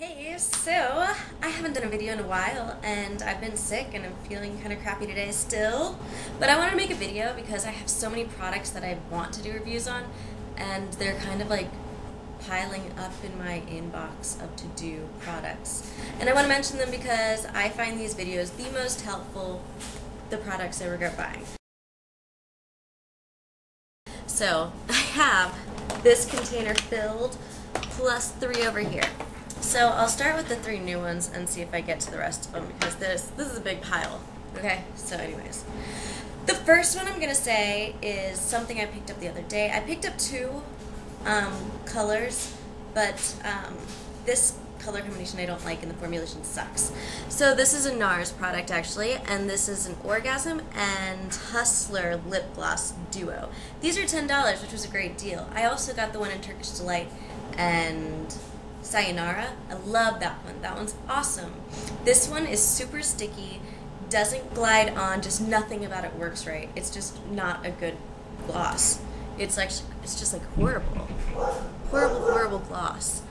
Hey, so I haven't done a video in a while and I've been sick and I'm feeling kind of crappy today still, but I want to make a video because I have so many products that I want to do reviews on and they're kind of like piling up in my inbox of to-do products, and I want to mention them because I find these videos the most helpful, the products I regret buying. So I have this container filled plus 3 over here. So I'll start with the 3 new ones and see if I get to the rest of them because this is a big pile. Okay, so anyways. The first one I'm going to say is something I picked up the other day. I picked up 2 colors, but this color combination I don't like and the formulation sucks. So this is a NARS product actually, and this is an Orgasim and Hustler lip gloss duo. These are $10, which was a great deal. I also got the one in Turkish Delight and Sayonara. I love that one. That one's awesome. This one is super sticky, doesn't glide on, just nothing about it works right. It's just not a good gloss. It's just like horrible. Horrible gloss.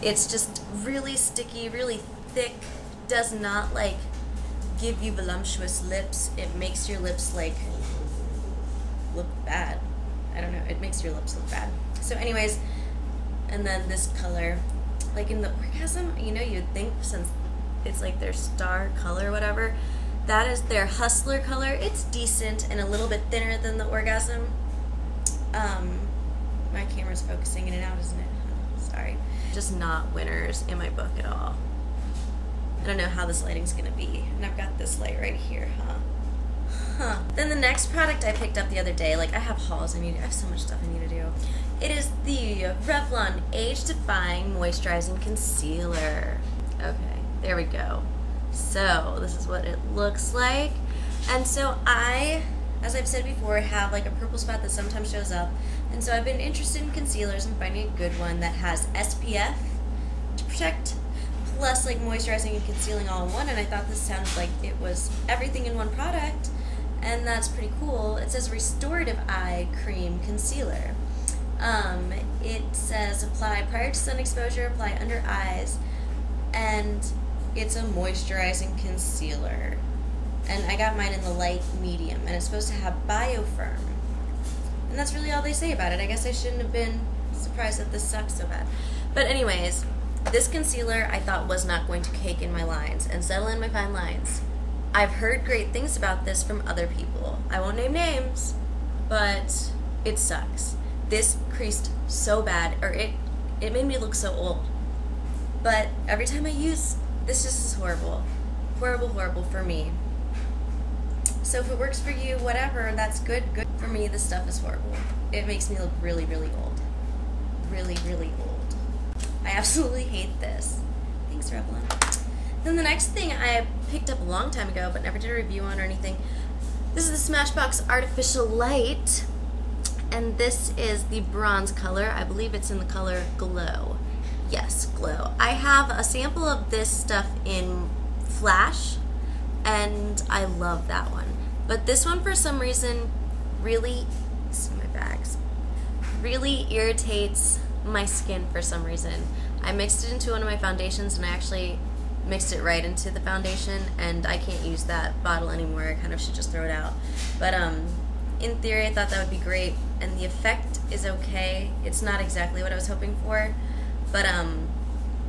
It's just really sticky, really thick, does not like give you voluptuous lips. It makes your lips like look bad. I don't know, it makes your lips look bad. So anyways, and then this color, like in the Orgasm, you know, you'd think since it's like their star color or whatever, that is their Hustler color. It's decent and a little bit thinner than the Orgasm. My camera's focusing in and out, isn't it? Sorry. Just not winners in my book at all. I don't know how this lighting's gonna be. And I've got this light right here, huh? Then the next product I picked up the other day, like I have hauls I have so much stuff I need to do. It is the Revlon Age Defying Moisturizing Concealer. Okay, there we go. So this is what it looks like. And so I, as I've said before, have like a purple spot that sometimes shows up. And so I've been interested in concealers and finding a good one that has SPF to protect, plus like moisturizing and concealing all in one. And I thought this sounded like it was everything in one product. And that's pretty cool. It says Restorative Eye Cream Concealer. It says apply prior to sun exposure, apply under eyes, and it's a moisturizing concealer. And I got mine in the light medium, and it's supposed to have biofirm. And that's really all they say about it. I guess I shouldn't have been surprised that this sucks so bad. But anyways, this concealer I thought was not going to cake in my lines and settle in my fine lines. I've heard great things about this from other people. I won't name names, but it sucks. This creased so bad, or it made me look so old. But every time I use, this just is horrible. Horrible for me. So if it works for you, whatever, that's good. Good for me, this stuff is horrible. It makes me look really old. Really old. I absolutely hate this. Thanks, Revlon. Then the next thing I picked up a long time ago, but never did a review on or anything. This is the Smashbox Artificial Light. And this is the bronze color. I believe it's in the color Glow. Yes, Glow. I have a sample of this stuff in Flash, and I love that one. But this one, for some reason, really, see my bags, really irritates my skin for some reason. I mixed it into one of my foundations, and I actually mixed it right into the foundation, and I can't use that bottle anymore. I kind of should just throw it out. But in theory, I thought that would be great, and the effect is okay. It's not exactly what I was hoping for, but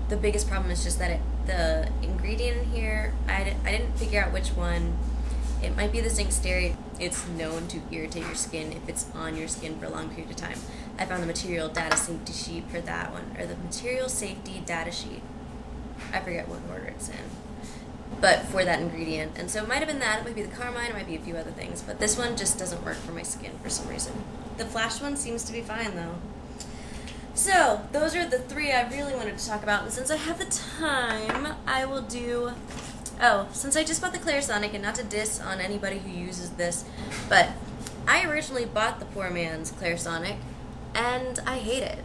the biggest problem is just that the ingredient in here, I didn't figure out which one. It might be the zinc stearate. It's known to irritate your skin if it's on your skin for a long period of time. I found the material data safety sheet for that one, or the material safety data sheet. I forget what order it's in, but for that ingredient. And so it might have been that, it might be the carmine, it might be a few other things, but this one just doesn't work for my skin for some reason. The Flash one seems to be fine though. So those are the 3 I really wanted to talk about, and since I have the time, I will do, since I just bought the Clarisonic, and not to diss on anybody who uses this, but I originally bought the Poor Man's Clarisonic, and I hate it.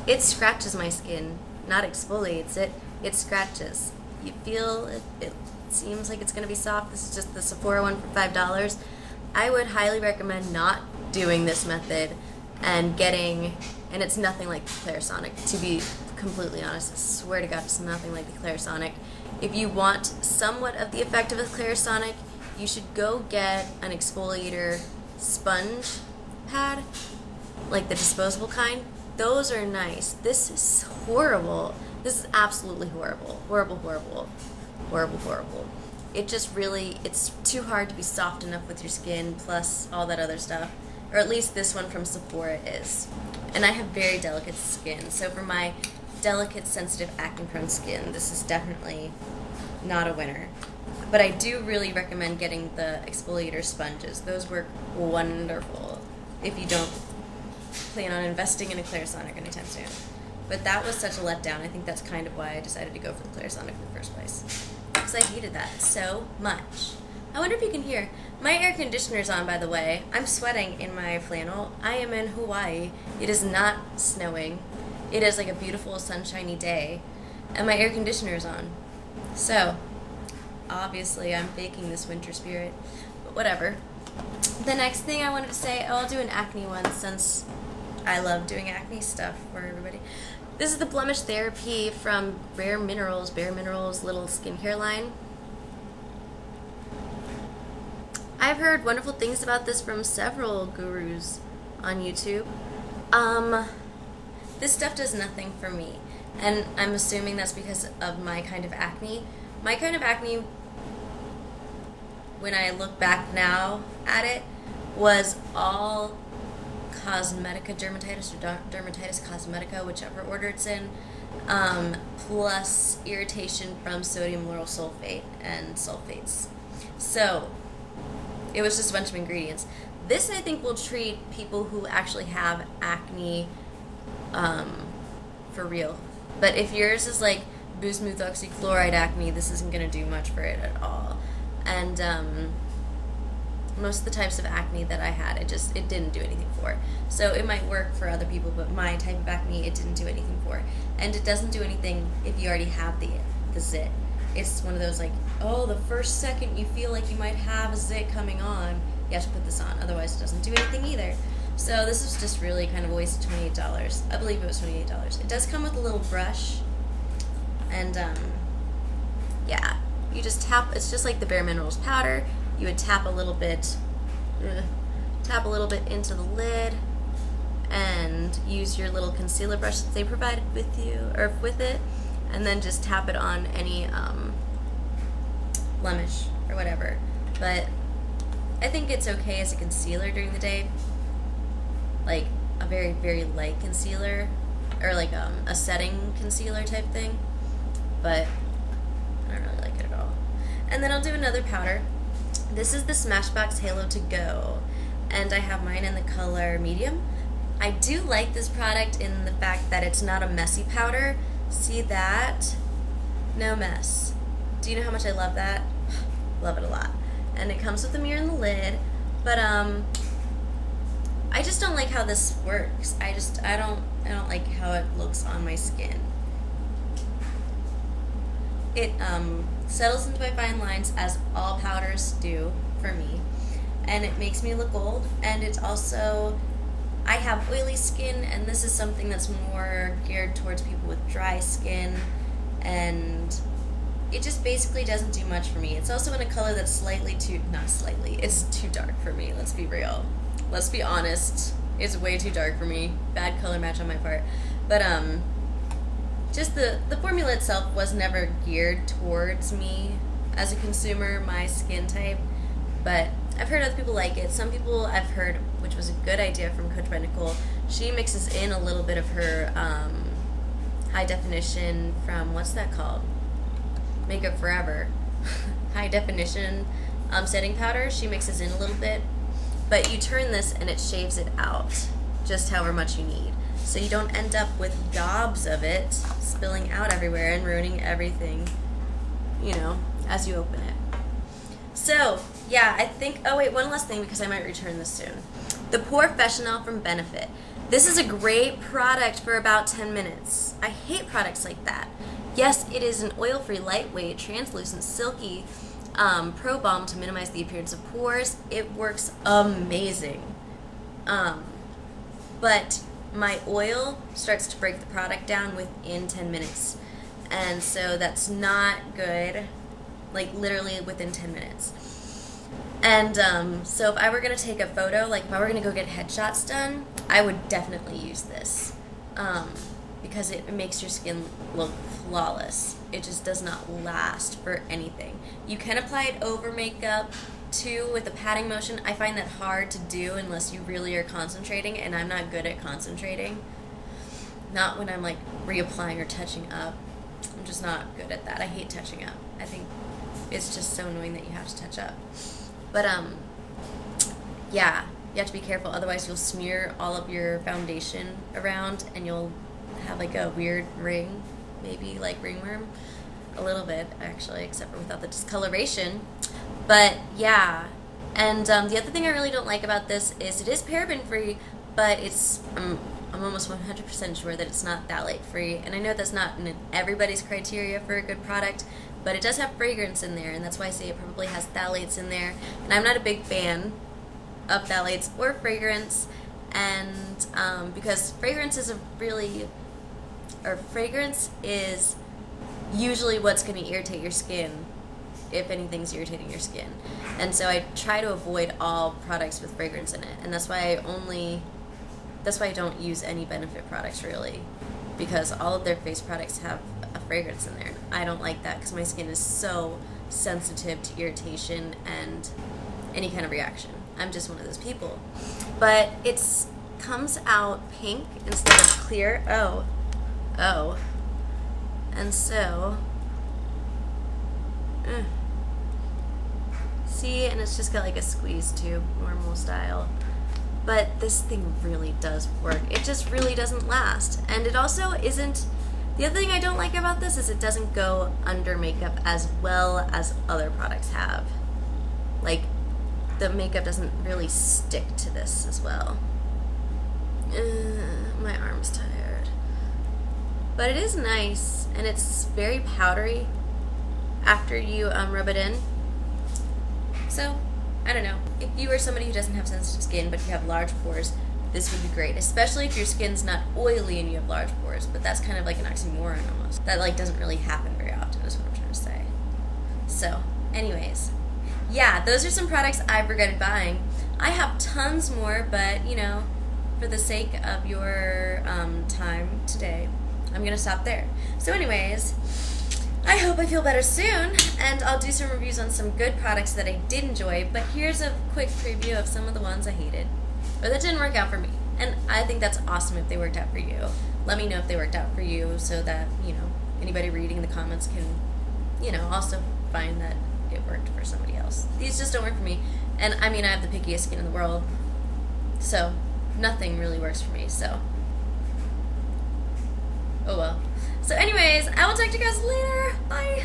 It scratches my skin, not exfoliates it, it scratches. You feel it seems like it's going to be soft. This is just the Sephora one for $5. I would highly recommend not doing this method and getting, and it's nothing like the Clarisonic, to be completely honest. I swear to God, it's nothing like the Clarisonic. If you want somewhat of the effect of a Clarisonic, you should go get an exfoliator sponge pad, like the disposable kind. Those are nice. This is horrible. This is absolutely horrible. Horrible, horrible. Horrible, horrible. It just really, it's too hard to be soft enough with your skin, plus all that other stuff. Or at least this one from Sephora is. And I have very delicate skin, so for my delicate, sensitive, acne-prone skin, this is definitely not a winner. But I do really recommend getting the exfoliator sponges. Those work wonderful if you don't plan on investing in a Clarisonic anytime soon. But that was such a letdown. I think that's kind of why I decided to go for the Clarisonic in the first place. Because I hated that so much. I wonder if you can hear. My air conditioner's on, by the way. I'm sweating in my flannel. I am in Hawaii. It is not snowing. It is like a beautiful sunshiny day. And my air conditioner's on. So, obviously I'm faking this winter spirit. But whatever. The next thing I wanted to say, I'll do an acne one since I love doing acne stuff for everybody. This is the Blemish Therapy from RareMinerals little skincare line. I've heard wonderful things about this from several gurus on YouTube. This stuff does nothing for me, and I'm assuming that's because of my kind of acne. My kind of acne, when I look back now at it, was all cosmetica dermatitis or dermatitis cosmetica, whichever order it's in, plus irritation from sodium lauryl sulfate and sulfates. So it was just a bunch of ingredients. This, I think, will treat people who actually have acne for real. But if yours is like boost methoxychloride acne, this isn't going to do much for it at all. And most of the types of acne that I had, it didn't do anything for. So it might work for other people, but my type of acne, it didn't do anything for. And it doesn't do anything if you already have the zit. It's one of those like, oh, the first second you feel like you might have a zit coming on, you have to put this on. Otherwise, it doesn't do anything either. So this was just really kind of a waste of $28. I believe it was $28. It does come with a little brush. And, yeah, you just tap. It's just like the RareMinerals powder. You would tap a little bit into the lid and use your little concealer brush that they provided with you, or with it, and then just tap it on any blemish or whatever. But I think it's okay as a concealer during the day, like a very, very light concealer, or like a setting concealer type thing, but I don't really like it at all. And then I'll do another powder. This is the Smashbox Halo to Go, and I have mine in the color medium. I do like this product in the fact that it's not a messy powder. See that? No mess. Do you know how much I love that? Love it a lot. And it comes with a mirror in the lid, but I just don't like how this works. I don't like how it looks on my skin. It settles into my fine lines, as all powders do for me, and it makes me look old. And it's also, I have oily skin, and this is something that's more geared towards people with dry skin, and it just basically doesn't do much for me. It's also in a color that's slightly too, not slightly, it's too dark for me, let's be real. Let's be honest, it's way too dark for me. Bad color match on my part. But just the formula itself was never geared towards me as a consumer, my skin type, but I've heard other people like it. Some people I've heard, which was a good idea from CoachbyNicole, she mixes in a little bit of her high definition from, what's that called? Makeup Forever. High definition setting powder. She mixes in a little bit, but you turn this and it shaves it out just however much you need. So you don't end up with gobs of it spilling out everywhere and ruining everything, you know, as you open it. So, yeah, I think, oh wait, one last thing because I might return this soon. The POREfessional from Benefit. This is a great product for about 10 minutes. I hate products like that. Yes, it is an oil-free, lightweight, translucent, silky pro balm to minimize the appearance of pores. It works amazing. but my oil starts to break the product down within 10 minutes. And so that's not good, like literally within 10 minutes. And so if I were going to take a photo, like if I were going to go get headshots done, I would definitely use this because it makes your skin look flawless. It just does not last for anything. You can apply it over makeup too with a patting motion. I find that hard to do unless you really are concentrating, and I'm not good at concentrating. Not when I'm like reapplying or touching up. I'm just not good at that. I hate touching up. I think it's just so annoying that you have to touch up. But yeah, you have to be careful, otherwise you'll smear all of your foundation around and you'll have like a weird ring, maybe like ringworm, a little bit actually, except for without the discoloration. But yeah, and the other thing I really don't like about this is it is paraben free, but it's I'm almost 100% sure that it's not phthalate free, and I know that's not in everybody's criteria for a good product, but it does have fragrance in there, and that's why I say it probably has phthalates in there. And I'm not a big fan of phthalates or fragrance, and because fragrance is usually what's going to irritate your skin, if anything's irritating your skin. And so I try to avoid all products with fragrance in it, and that's why I don't use any Benefit products really, because all of their face products have a fragrance in there. I don't like that because my skin is so sensitive to irritation and any kind of reaction. I'm just one of those people. But it comes out pink instead of clear. Oh. And so, see, and it's just got like a squeeze tube, normal style. But this thing really does work. It just really doesn't last. And it also isn't, the other thing I don't like about this is it doesn't go under makeup as well as other products have. Like, the makeup doesn't really stick to this as well. My arm's tired. But it is nice, and it's very powdery after you rub it in. So, I don't know. If you are somebody who doesn't have sensitive skin but you have large pores, this would be great, especially if your skin's not oily and you have large pores. But that's kind of like an oxymoron almost. That like doesn't really happen very often is what I'm trying to say. So, anyways, yeah, those are some products I've regretted buying. I have tons more, but you know, for the sake of your time today, I'm gonna stop there. So anyways, I hope I feel better soon, and I'll do some reviews on some good products that I did enjoy, but here's a quick preview of some of the ones I hated, or that didn't work out for me. And I think that's awesome if they worked out for you. Let me know if they worked out for you so that, you know, anybody reading the comments can, you know, also find that it worked for somebody else. These just don't work for me, and I mean, I have the pickiest skin in the world, so nothing really works for me, so oh well. So anyways, I will talk to you guys later. Bye.